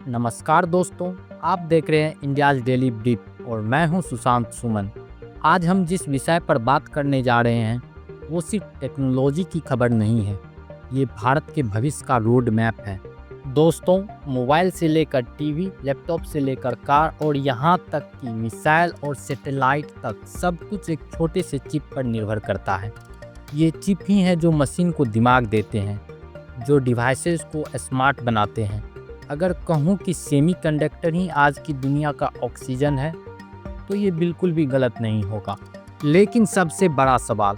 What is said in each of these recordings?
नमस्कार दोस्तों, आप देख रहे हैं इंडियाज़ डेली ब्रीफ और मैं हूं सुशांत सुमन। आज हम जिस विषय पर बात करने जा रहे हैं वो सिर्फ टेक्नोलॉजी की खबर नहीं है, ये भारत के भविष्य का रोड मैप है। दोस्तों, मोबाइल से लेकर टीवी, लैपटॉप से लेकर कार और यहाँ तक कि मिसाइल और सैटेलाइट तक सब कुछ एक छोटे से चिप पर निर्भर करता है। ये चिप ही है जो मशीन को दिमाग देते हैं, जो डिवाइसेस को स्मार्ट बनाते हैं। अगर कहूँ कि सेमीकंडक्टर ही आज की दुनिया का ऑक्सीजन है तो ये बिल्कुल भी गलत नहीं होगा। लेकिन सबसे बड़ा सवाल,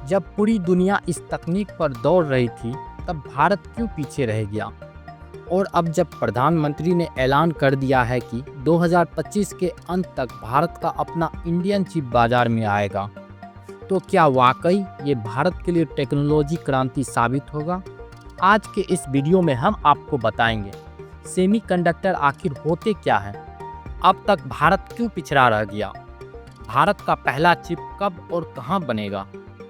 जब पूरी दुनिया इस तकनीक पर दौड़ रही थी तब भारत क्यों पीछे रह गया? और अब जब प्रधानमंत्री ने ऐलान कर दिया है कि 2025 के अंत तक भारत का अपना इंडियन चिप बाजार में आएगा, तो क्या वाकई ये भारत के लिए टेक्नोलॉजी क्रांति साबित होगा? आज के इस वीडियो में हम आपको बताएंगे सेमीकंडक्टर आखिर होते क्या हैं, अब तक भारत क्यों पिछड़ा रह गया, भारत का पहला चिप कब और कहां बनेगा,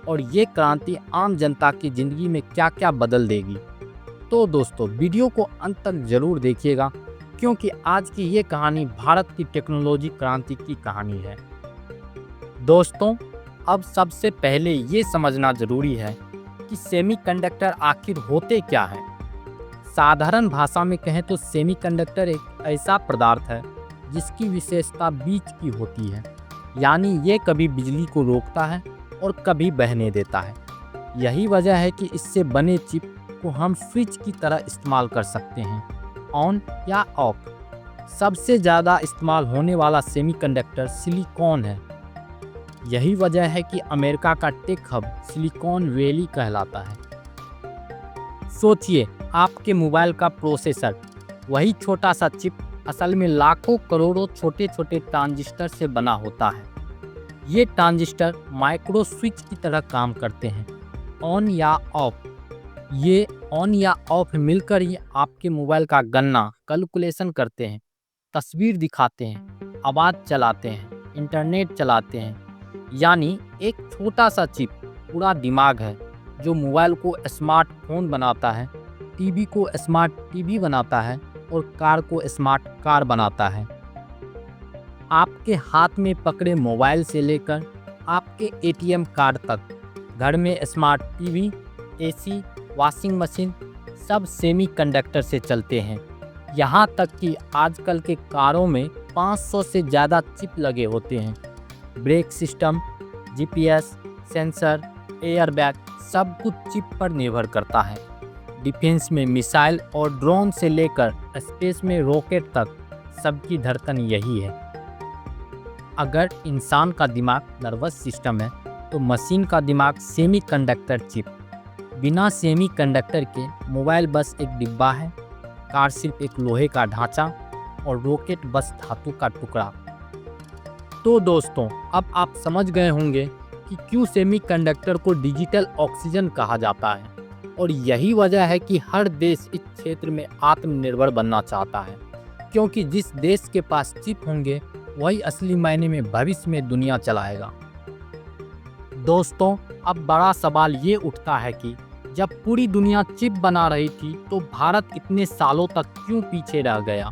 और ये क्रांति आम जनता की ज़िंदगी में क्या क्या बदल देगी। तो दोस्तों, वीडियो को अंत तक ज़रूर देखिएगा, क्योंकि आज की ये कहानी भारत की टेक्नोलॉजी क्रांति की कहानी है। दोस्तों, अब सबसे पहले ये समझना ज़रूरी है कि सेमीकंडक्टर आखिर होते क्या हैं। साधारण भाषा में कहें तो सेमीकंडक्टर एक ऐसा पदार्थ है जिसकी विशेषता बीच की होती है, यानी ये कभी बिजली को रोकता है और कभी बहने देता है। यही वजह है कि इससे बने चिप को हम स्विच की तरह इस्तेमाल कर सकते हैं, ऑन या ऑफ। सबसे ज़्यादा इस्तेमाल होने वाला सेमीकंडक्टर सिलिकॉन है। यही वजह है कि अमेरिका का टेक हब सिलिकॉन वैली कहलाता है। सोचिए, आपके मोबाइल का प्रोसेसर, वही छोटा सा चिप असल में लाखों करोड़ों छोटे छोटे ट्रांजिस्टर से बना होता है। ये ट्रांजिस्टर माइक्रो स्विच की तरह काम करते हैं, ऑन या ऑफ। ये ऑन या ऑफ मिलकर ही आपके मोबाइल का गणना, कैलकुलेशन करते हैं, तस्वीर दिखाते हैं, आवाज़ चलाते हैं, इंटरनेट चलाते हैं। यानी एक छोटा सा चिप पूरा दिमाग है जो मोबाइल को स्मार्टफोन बनाता है, टीवी को स्मार्ट टीवी बनाता है और कार को स्मार्ट कार बनाता है। आपके हाथ में पकड़े मोबाइल से लेकर आपके एटीएम कार्ड तक, घर में smart TV, AC, washing machine सब सेमीकंडक्टर से चलते हैं। यहाँ तक कि आजकल के कारों में 500 से ज़्यादा चिप लगे होते हैं। Brake system, GPS, sensor, airbag सब कुछ चिप पर निर्भर करता है। डिफेंस में मिसाइल और ड्रोन से लेकर स्पेस में रॉकेट तक सबकी धड़कन यही है। अगर इंसान का दिमाग नर्वस सिस्टम है तो मशीन का दिमाग सेमीकंडक्टर चिप। बिना सेमीकंडक्टर के मोबाइल बस एक डिब्बा है, कार सिर्फ एक लोहे का ढांचा और रॉकेट बस धातु का टुकड़ा। तो दोस्तों, अब आप समझ गए होंगे कि क्यों सेमीकंडक्टर को डिजिटल ऑक्सीजन कहा जाता है, और यही वजह है कि हर देश इस क्षेत्र में आत्मनिर्भर बनना चाहता है, क्योंकि जिस देश के पास चिप होंगे वही असली मायने में भविष्य में दुनिया चलाएगा। दोस्तों, अब बड़ा सवाल ये उठता है कि जब पूरी दुनिया चिप बना रही थी तो भारत इतने सालों तक क्यों पीछे रह गया?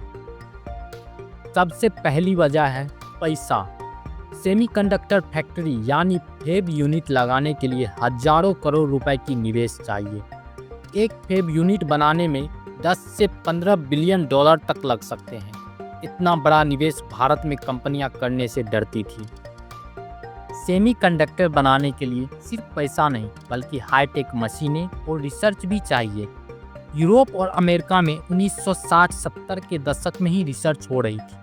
सबसे पहली वजह है पैसा। सेमीकंडक्टर फैक्ट्री यानी फैब यूनिट लगाने के लिए हजारों करोड़ रुपए की निवेश चाहिए। एक फैब यूनिट बनाने में 10 से 15 बिलियन डॉलर तक लग सकते हैं। इतना बड़ा निवेश भारत में कंपनियां करने से डरती थी। सेमीकंडक्टर बनाने के लिए सिर्फ पैसा नहीं बल्कि हाईटेक मशीनें और रिसर्च भी चाहिए। यूरोप और अमेरिका में 1960-70 के दशक में ही रिसर्च हो रही थी।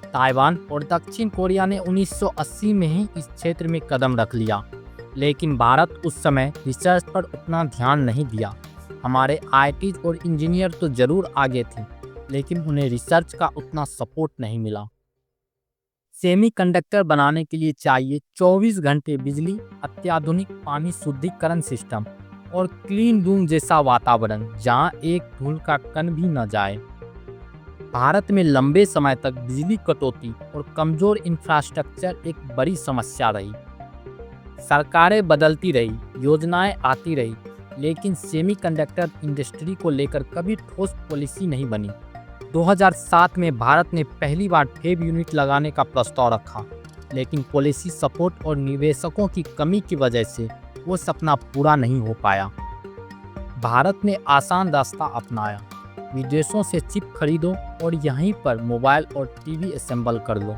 ताइवान और दक्षिण कोरिया ने 1980 में ही इस क्षेत्र में कदम रख लिया, लेकिन भारत उस समय रिसर्च पर उतना ध्यान नहीं दिया। हमारे आईटी और इंजीनियर तो जरूर आगे थे, लेकिन उन्हें रिसर्च का उतना सपोर्ट नहीं मिला। सेमीकंडक्टर बनाने के लिए चाहिए 24 घंटे बिजली, अत्याधुनिक पानी शुद्धिकरण सिस्टम और क्लीन रूम जैसा वातावरण जहां एक धूल का कण भी न जाए। भारत में लंबे समय तक बिजली कटौती और कमजोर इंफ्रास्ट्रक्चर एक बड़ी समस्या रही। सरकारें बदलती रही, योजनाएं आती रही, लेकिन सेमीकंडक्टर इंडस्ट्री को लेकर कभी ठोस पॉलिसी नहीं बनी। 2007 में भारत ने पहली बार फेब यूनिट लगाने का प्रस्ताव रखा, लेकिन पॉलिसी सपोर्ट और निवेशकों की कमी की वजह से वो सपना पूरा नहीं हो पाया। भारत ने आसान रास्ता अपनाया, विदेशों से चिप खरीदो और यहीं पर मोबाइल और टीवी असेंबल कर लो।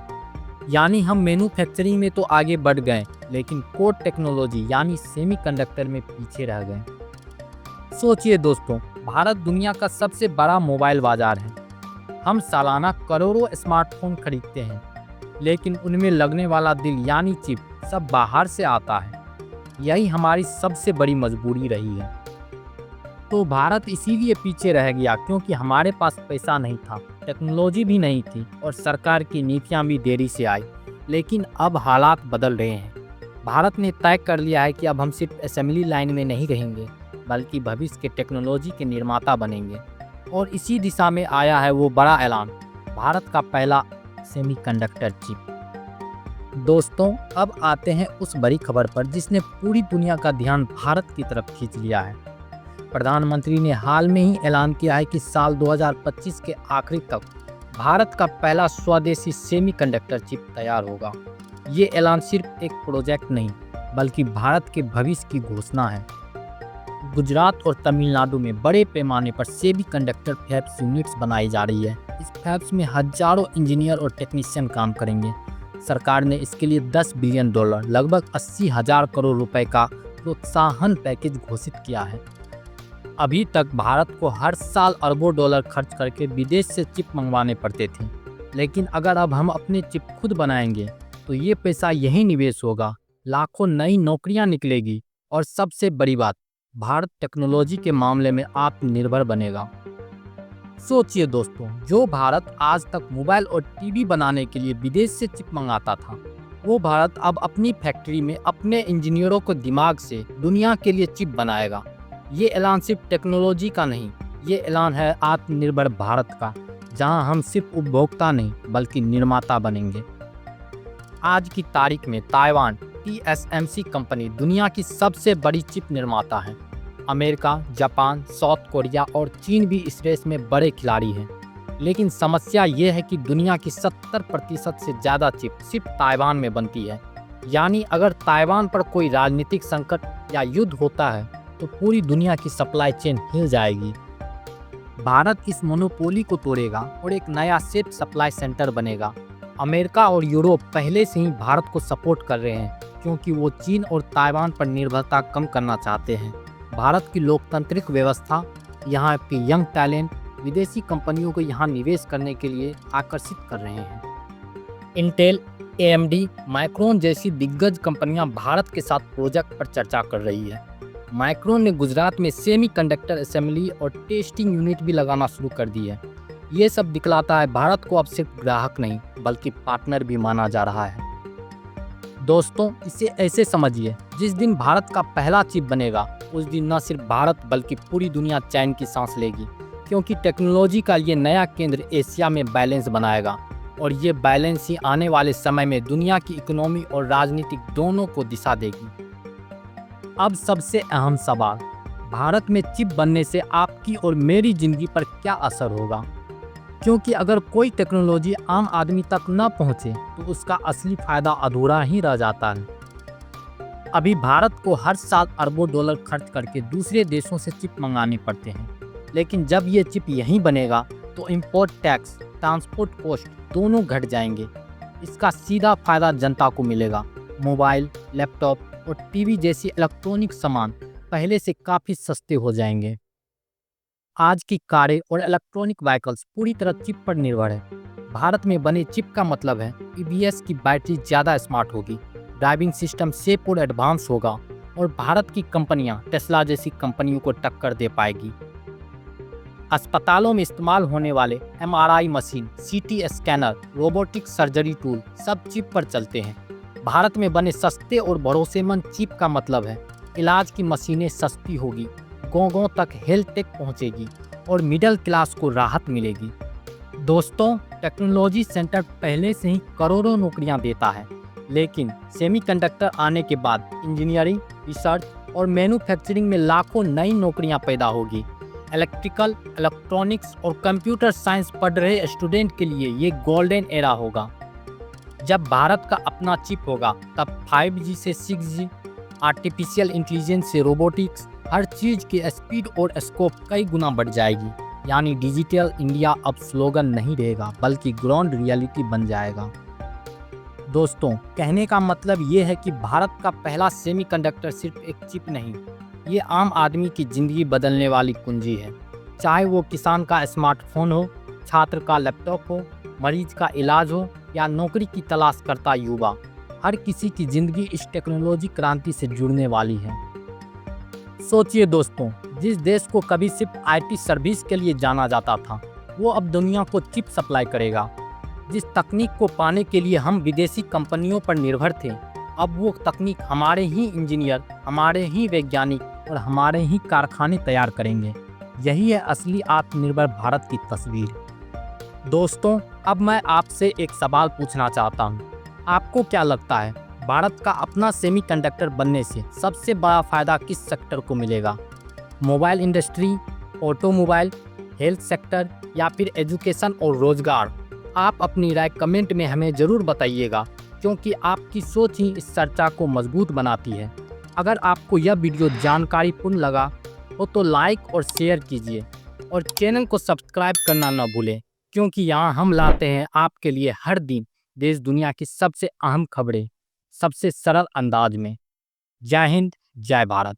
यानी हम मैन्युफैक्चरिंग में तो आगे बढ़ गए, लेकिन कोर टेक्नोलॉजी यानी सेमीकंडक्टर में पीछे रह गए। सोचिए दोस्तों, भारत दुनिया का सबसे बड़ा मोबाइल बाजार है। हम सालाना करोड़ों स्मार्टफोन खरीदते हैं, लेकिन उनमें लगने वाला दिल यानी चिप सब बाहर से आता है। यही हमारी सबसे बड़ी मजबूरी रही है। तो भारत इसीलिए पीछे रह गया क्योंकि हमारे पास पैसा नहीं था, टेक्नोलॉजी भी नहीं थी और सरकार की नीतियां भी देरी से आई। लेकिन अब हालात बदल रहे हैं। भारत ने तय कर लिया है कि अब हम सिर्फ असेंबली लाइन में नहीं रहेंगे, बल्कि भविष्य के टेक्नोलॉजी के निर्माता बनेंगे। और इसी दिशा में आया है वो बड़ा ऐलान, भारत का पहला सेमीकंडक्टर चिप। दोस्तों, अब आते हैं उस बड़ी खबर पर जिसने पूरी दुनिया का ध्यान भारत की तरफ खींच लिया है। प्रधानमंत्री ने हाल में ही ऐलान किया है कि साल 2025 के आखिरी तक भारत का पहला स्वदेशी सेमीकंडक्टर चिप तैयार होगा। ये ऐलान सिर्फ एक प्रोजेक्ट नहीं, बल्कि भारत के भविष्य की घोषणा है। गुजरात और तमिलनाडु में बड़े पैमाने पर सेमीकंडक्टर फैब्स यूनिट्स बनाई जा रही है। इस फैब्स में हजारों इंजीनियर और टेक्नीशियन काम करेंगे। सरकार ने इसके लिए $10 बिलियन लगभग 80,000 करोड़ रुपए का प्रोत्साहन पैकेज घोषित किया है। अभी तक भारत को हर साल अरबों डॉलर खर्च करके विदेश से चिप मंगवाने पड़ते थे, लेकिन अगर अब हम अपने चिप खुद बनाएंगे तो ये पैसा यही निवेश होगा, लाखों नई नौकरियां निकलेगी और सबसे बड़ी बात, भारत टेक्नोलॉजी के मामले में आत्मनिर्भर बनेगा। सोचिए दोस्तों, जो भारत आज तक मोबाइल और टीवी बनाने के लिए विदेश से चिप मंगाता था, वो भारत अब अपनी फैक्ट्री में अपने इंजीनियरों को दिमाग से दुनिया के लिए चिप बनाएगा। ये ऐलान सिर्फ टेक्नोलॉजी का नहीं, ये ऐलान है आत्मनिर्भर भारत का, जहां हम सिर्फ उपभोक्ता नहीं बल्कि निर्माता बनेंगे। आज की तारीख में ताइवान TSMC कंपनी दुनिया की सबसे बड़ी चिप निर्माता है। अमेरिका, जापान, साउथ कोरिया और चीन भी इस रेस में बड़े खिलाड़ी हैं। लेकिन समस्या ये है कि दुनिया की 70% से ज़्यादा चिप सिर्फ ताइवान में बनती है। यानी अगर ताइवान पर कोई राजनीतिक संकट या युद्ध होता है तो पूरी दुनिया की सप्लाई चेन हिल जाएगी। भारत इस मोनोपोली को तोड़ेगा और एक नया सेट सप्लाई सेंटर बनेगा। अमेरिका और यूरोप पहले से ही भारत को सपोर्ट कर रहे हैं क्योंकि वो चीन और ताइवान पर निर्भरता कम करना चाहते हैं। भारत की लोकतांत्रिक व्यवस्था, यहाँ के यंग टैलेंट विदेशी कंपनियों को यहाँ निवेश करने के लिए आकर्षित कर रहे हैं। इंटेल, AMD, माइक्रोन जैसी दिग्गज कंपनियां भारत के साथ प्रोजेक्ट पर चर्चा कर रही है। माइक्रोन ने गुजरात में सेमीकंडक्टर असेंबली और टेस्टिंग यूनिट भी लगाना शुरू कर दी है। ये सब दिखलाता है भारत को अब सिर्फ ग्राहक नहीं बल्कि पार्टनर भी माना जा रहा है। दोस्तों, इसे ऐसे समझिए, जिस दिन भारत का पहला चिप बनेगा उस दिन न सिर्फ भारत बल्कि पूरी दुनिया चैन की सांस लेगी, क्योंकि टेक्नोलॉजी का ये नया केंद्र एशिया में बैलेंस बनाएगा और ये बैलेंस ही आने वाले समय में दुनिया की इकोनॉमी और राजनीतिक दोनों को दिशा देगी। अब सबसे अहम सवाल, भारत में चिप बनने से आपकी और मेरी जिंदगी पर क्या असर होगा? क्योंकि अगर कोई टेक्नोलॉजी आम आदमी तक न पहुंचे तो उसका असली फायदा अधूरा ही रह जाता है। अभी भारत को हर साल अरबों डॉलर खर्च करके दूसरे देशों से चिप मंगाने पड़ते हैं, लेकिन जब ये चिप यहीं बनेगा तो इंपोर्ट टैक्स, ट्रांसपोर्ट कॉस्ट दोनों घट जाएंगे। इसका सीधा फायदा जनता को मिलेगा। मोबाइल, लैपटॉप और टीवी जैसी इलेक्ट्रॉनिक सामान पहले से काफ़ी सस्ते हो जाएंगे। आज की कारें और इलेक्ट्रॉनिक व्हीकल्स पूरी तरह चिप पर निर्भर है। भारत में बने चिप का मतलब है EVs की बैटरी ज़्यादा स्मार्ट होगी, ड्राइविंग सिस्टम सेफ और एडवांस होगा और भारत की कंपनियां टेस्ला जैसी कंपनियों को टक्कर दे पाएगी। अस्पतालों में इस्तेमाल होने वाले MRI machine, CT scanner, robotic surgery tool सब चिप पर चलते हैं। भारत में बने सस्ते और भरोसेमंद चिप का मतलब है इलाज की मशीनें सस्ती होगी, गाँव-गाँव तक हेल्थ टेक पहुँचेगी और मिडिल क्लास को राहत मिलेगी। दोस्तों, टेक्नोलॉजी सेंटर पहले से ही करोड़ों नौकरियां देता है, लेकिन सेमीकंडक्टर आने के बाद इंजीनियरिंग, रिसर्च और मैन्युफैक्चरिंग में लाखों नई नौकरियां पैदा होगी। इलेक्ट्रिकल, इलेक्ट्रॉनिक्स और कंप्यूटर साइंस पढ़ रहे स्टूडेंट के लिए ये गोल्डन एरा होगा। जब भारत का अपना चिप होगा तब 5G से 6G, आर्टिफिशियल इंटेलिजेंस से रोबोटिक्स, हर चीज़ की स्पीड और स्कोप कई गुना बढ़ जाएगी। यानी डिजिटल इंडिया अब स्लोगन नहीं रहेगा बल्कि ग्राउंड रियलिटी बन जाएगा। दोस्तों, कहने का मतलब ये है कि भारत का पहला सेमीकंडक्टर सिर्फ एक चिप नहीं, ये आम आदमी की ज़िंदगी बदलने वाली कुंजी है। चाहे वो किसान का स्मार्टफोन हो, छात्र का लैपटॉप हो, मरीज का इलाज हो या नौकरी की तलाश करता युवा, हर किसी की ज़िंदगी इस टेक्नोलॉजी क्रांति से जुड़ने वाली है। सोचिए दोस्तों, जिस देश को कभी सिर्फ IT सर्विस के लिए जाना जाता था, वो अब दुनिया को चिप सप्लाई करेगा। जिस तकनीक को पाने के लिए हम विदेशी कंपनियों पर निर्भर थे, अब वो तकनीक हमारे ही इंजीनियर, हमारे ही वैज्ञानिक और हमारे ही कारखाने तैयार करेंगे। यही है असली आत्मनिर्भर भारत की तस्वीर। दोस्तों, अब मैं आपसे एक सवाल पूछना चाहता हूँ। आपको क्या लगता है, भारत का अपना सेमीकंडक्टर बनने से सबसे बड़ा फ़ायदा किस सेक्टर को मिलेगा? Mobile industry, automobile, health sector या फिर एजुकेशन और रोजगार? आप अपनी राय कमेंट में हमें ज़रूर बताइएगा, क्योंकि आपकी सोच ही इस चर्चा को मजबूत बनाती है। अगर आपको यह वीडियो जानकारीपूर्ण लगा हो तो लाइक और शेयर कीजिए और चैनल को सब्सक्राइब करना न भूलें, क्योंकि यहाँ हम लाते हैं आपके लिए हर दिन देश दुनिया की सबसे अहम खबरें सबसे सरल अंदाज में। जय हिंद, जय भारत।